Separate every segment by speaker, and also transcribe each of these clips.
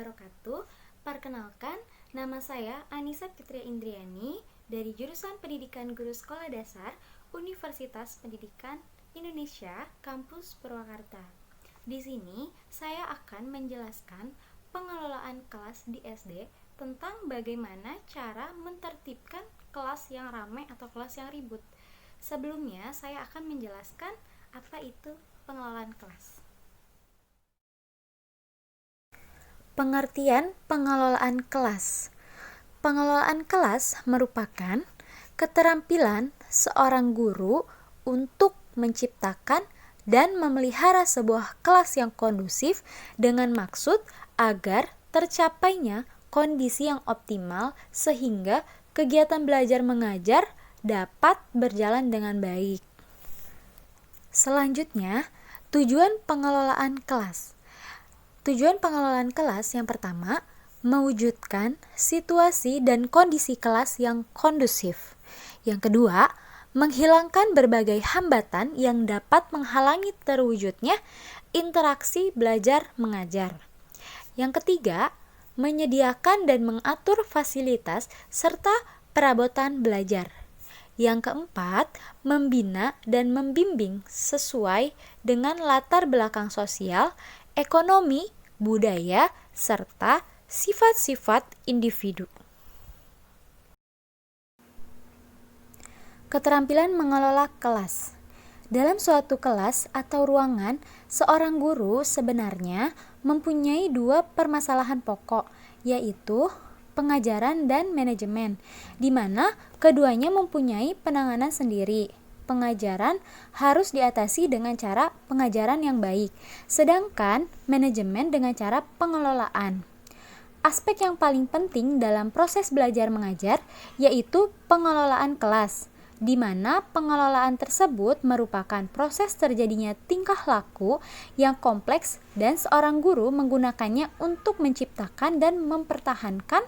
Speaker 1: wabarakatuh. Perkenalkan, nama saya Anissa Fitria Indriani dari jurusan Pendidikan Guru Sekolah Dasar Universitas Pendidikan Indonesia, Kampus Purwakarta. Di sini saya akan menjelaskan pengelolaan kelas di SD tentang bagaimana cara mentertibkan kelas yang ramai atau kelas yang ribut. Sebelumnya, saya akan menjelaskan apa itu pengelolaan kelas. Pengertian pengelolaan kelas. Pengelolaan kelas merupakan keterampilan seorang guru untuk menciptakan dan memelihara sebuah kelas yang kondusif dengan maksud agar tercapainya kondisi yang optimal sehingga kegiatan belajar mengajar dapat berjalan dengan baik. Selanjutnya, tujuan pengelolaan kelas. Tujuan pengelolaan kelas yang pertama, mewujudkan situasi dan kondisi kelas yang kondusif. Yang kedua, menghilangkan berbagai hambatan yang dapat menghalangi terwujudnya interaksi belajar mengajar. Yang ketiga, menyediakan dan mengatur fasilitas serta perabotan belajar. Yang keempat, membina dan membimbing sesuai dengan latar belakang sosial, ekonomi, budaya, serta sifat-sifat individu. Keterampilan mengelola kelas. Dalam suatu kelas atau ruangan, seorang guru sebenarnya mempunyai dua permasalahan pokok, yaitu pengajaran dan manajemen, di mana keduanya mempunyai penanganan sendiri. Pengajaran harus diatasi dengan cara pengajaran yang baik, sedangkan manajemen dengan cara pengelolaan. Aspek yang paling penting dalam proses belajar mengajar yaitu pengelolaan kelas, di mana pengelolaan tersebut merupakan proses terjadinya tingkah laku yang kompleks dan seorang guru menggunakannya untuk menciptakan dan mempertahankan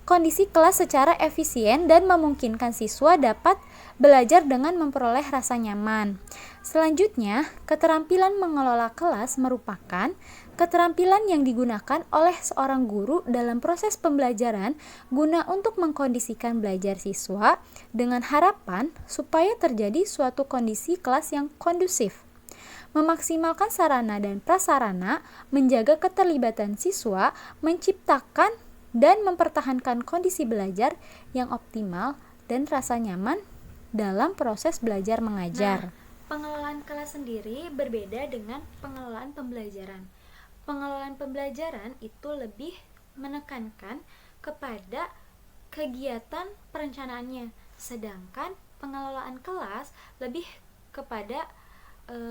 Speaker 1: kondisi kelas secara efisien dan memungkinkan siswa dapat belajar dengan memperoleh rasa nyaman. Selanjutnya, keterampilan mengelola kelas merupakan keterampilan yang digunakan oleh seorang guru dalam proses pembelajaran guna untuk mengkondisikan belajar siswa dengan harapan supaya terjadi suatu kondisi kelas yang kondusif. Memaksimalkan sarana dan prasarana, menjaga keterlibatan siswa, menciptakan dan mempertahankan kondisi belajar yang optimal dan rasa nyaman dalam proses belajar mengajar. Pengelolaan kelas sendiri berbeda dengan pengelolaan pembelajaran. Pengelolaan pembelajaran itu lebih menekankan kepada kegiatan perencanaannya, sedangkan pengelolaan kelas lebih kepada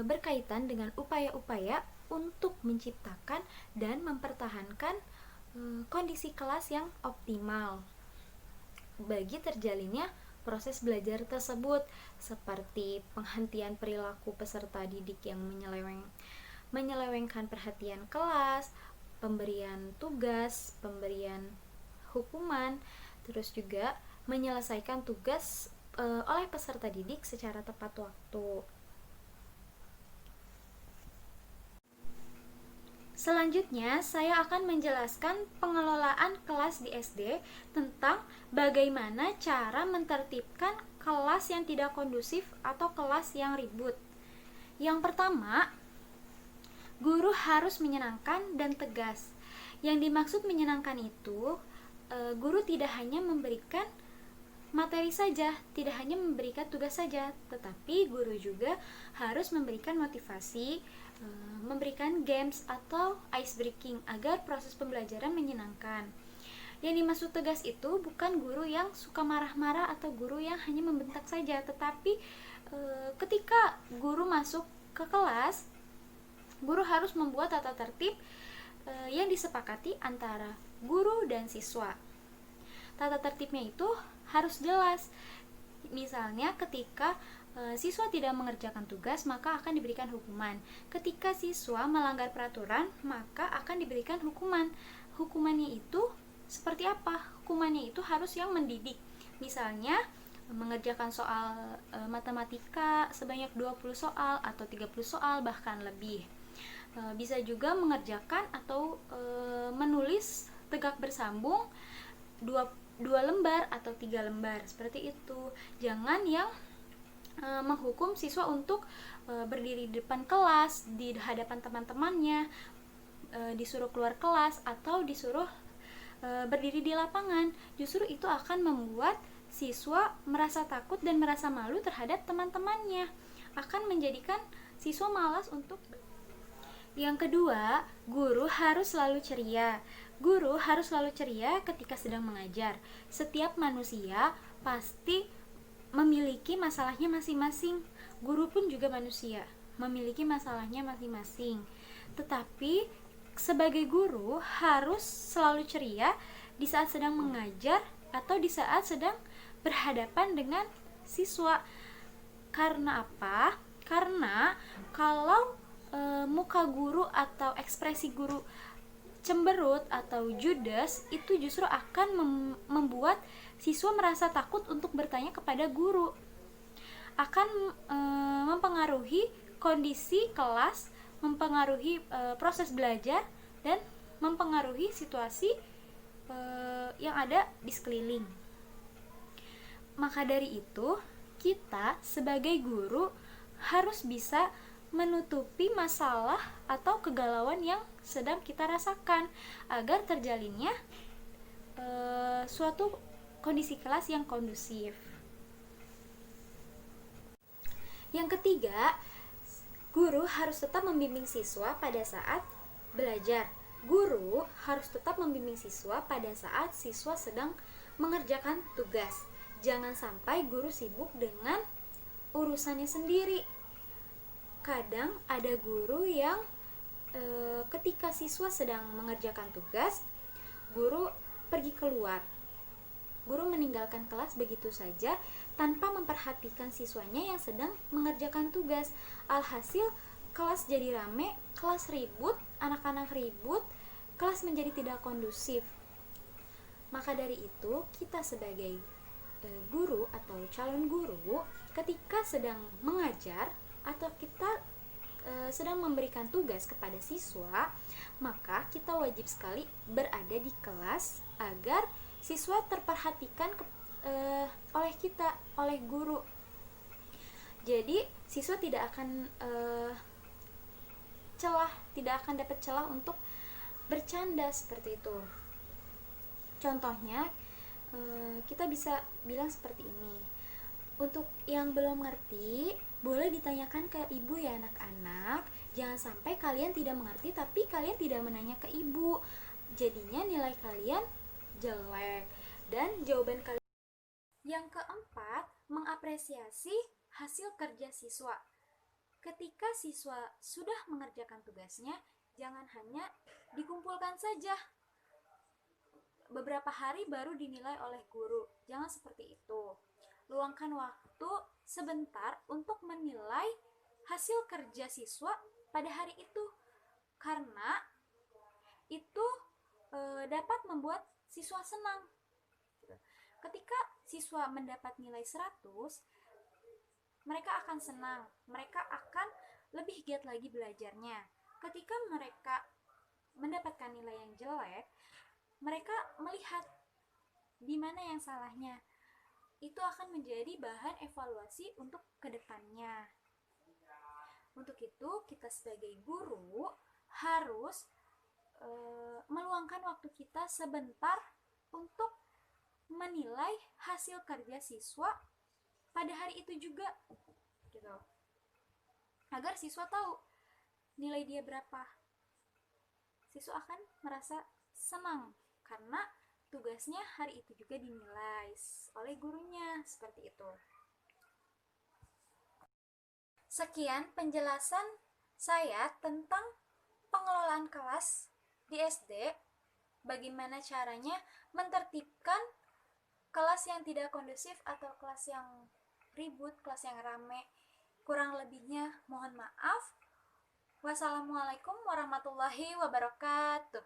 Speaker 1: berkaitan dengan upaya-upaya untuk menciptakan dan mempertahankan kondisi kelas yang optimal bagi terjalinnya proses belajar tersebut, seperti penghentian perilaku peserta didik yang menyelewengkan perhatian kelas, pemberian tugas, pemberian hukuman, terus juga menyelesaikan tugas oleh peserta didik secara tepat waktu. Selanjutnya, saya akan menjelaskan pengelolaan kelas di SD tentang bagaimana cara mentertibkan kelas yang tidak kondusif atau kelas yang ribut. Yang pertama, guru harus menyenangkan dan tegas. Yang dimaksud menyenangkan itu, guru tidak hanya memberikan materi saja, tidak hanya memberikan tugas saja, tetapi guru juga harus memberikan motivasi, memberikan games atau ice breaking agar proses pembelajaran menyenangkan. Yang dimaksud tegas itu bukan guru yang suka marah-marah atau guru yang hanya membentak saja, tetapi ketika guru masuk ke kelas, guru harus membuat tata tertib yang disepakati antara guru dan siswa. Tata tertibnya itu harus jelas. Misalnya ketika siswa tidak mengerjakan tugas, maka akan diberikan hukuman. Ketika siswa melanggar peraturan, maka akan diberikan hukuman. Hukumannya itu seperti apa? Hukumannya itu harus yang mendidik. Misalnya mengerjakan soal matematika sebanyak 20 soal atau 30 soal bahkan lebih. Bisa juga mengerjakan atau menulis tegak bersambung dua lembar atau 3 lembar, seperti itu. Jangan yang menghukum siswa untuk berdiri di depan kelas, di hadapan teman-temannya, disuruh keluar kelas atau disuruh berdiri di lapangan. Justru itu akan membuat siswa merasa takut dan merasa malu terhadap teman-temannya, akan menjadikan siswa malas untuk. Yang kedua, guru harus selalu ceria. Guru harus selalu ceria ketika sedang mengajar. Setiap manusia pasti memiliki masalahnya masing-masing. Guru pun juga manusia, memiliki masalahnya masing-masing. Tetapi sebagai guru harus selalu ceria di saat sedang mengajar atau di saat sedang berhadapan dengan siswa. Karena apa? Karena kalau muka guru atau ekspresi guru cemberut atau judes, itu justru akan membuat siswa merasa takut untuk bertanya kepada guru, akan mempengaruhi kondisi kelas, mempengaruhi proses belajar, dan mempengaruhi situasi yang ada di sekeliling. Maka dari itu, kita sebagai guru harus bisa menutupi masalah atau kegalauan yang sedang kita rasakan agar terjalinnya suatu kondisi kelas yang kondusif. Yang ketiga, guru harus tetap membimbing siswa pada saat belajar. Guru harus tetap membimbing siswa pada saat siswa sedang mengerjakan tugas. Jangan sampai guru sibuk dengan urusannya sendiri. Kadang ada guru yang ketika siswa sedang mengerjakan tugas, guru pergi keluar. Guru meninggalkan kelas begitu saja tanpa memperhatikan siswanya yang sedang mengerjakan tugas. Alhasil kelas jadi rame, kelas ribut, anak-anak ribut, kelas menjadi tidak kondusif. Maka dari itu, kita sebagai guru atau calon guru ketika sedang mengajar atau kita sedang memberikan tugas kepada siswa, maka kita wajib sekali berada di kelas agar siswa terperhatikan oleh kita, oleh guru. Jadi siswa tidak akan tidak akan dapat celah untuk bercanda seperti itu. Contohnya, kita bisa bilang seperti ini. Untuk yang belum ngerti, boleh ditanyakan ke ibu ya anak-anak. Jangan sampai kalian tidak mengerti tapi kalian tidak menanya ke ibu. Jadinya nilai kalian jelek dan jawaban kalian. Yang keempat, mengapresiasi hasil kerja siswa. Ketika siswa sudah mengerjakan tugasnya, jangan hanya dikumpulkan saja. Beberapa hari baru dinilai oleh guru. Jangan seperti itu. Luangkan waktu sebentar untuk menilai hasil kerja siswa pada hari itu, karena itu dapat membuat siswa senang. Ketika siswa mendapat nilai 100, mereka akan senang, mereka akan lebih giat lagi belajarnya. Ketika mereka mendapatkan nilai yang jelek, mereka melihat di mana yang salahnya. Itu akan menjadi bahan evaluasi untuk kedepannya. Untuk itu, kita sebagai guru harus meluangkan waktu kita sebentar untuk menilai hasil kerja siswa pada hari itu juga, gitu. Agar siswa tahu nilai dia berapa. Siswa akan merasa senang karena tugasnya hari itu juga dinilai oleh gurunya, seperti itu. Sekian penjelasan saya tentang pengelolaan kelas di SD, bagaimana caranya menertibkan kelas yang tidak kondusif atau kelas yang ribut, kelas yang rame. Kurang lebihnya mohon maaf. Wassalamualaikum warahmatullahi wabarakatuh.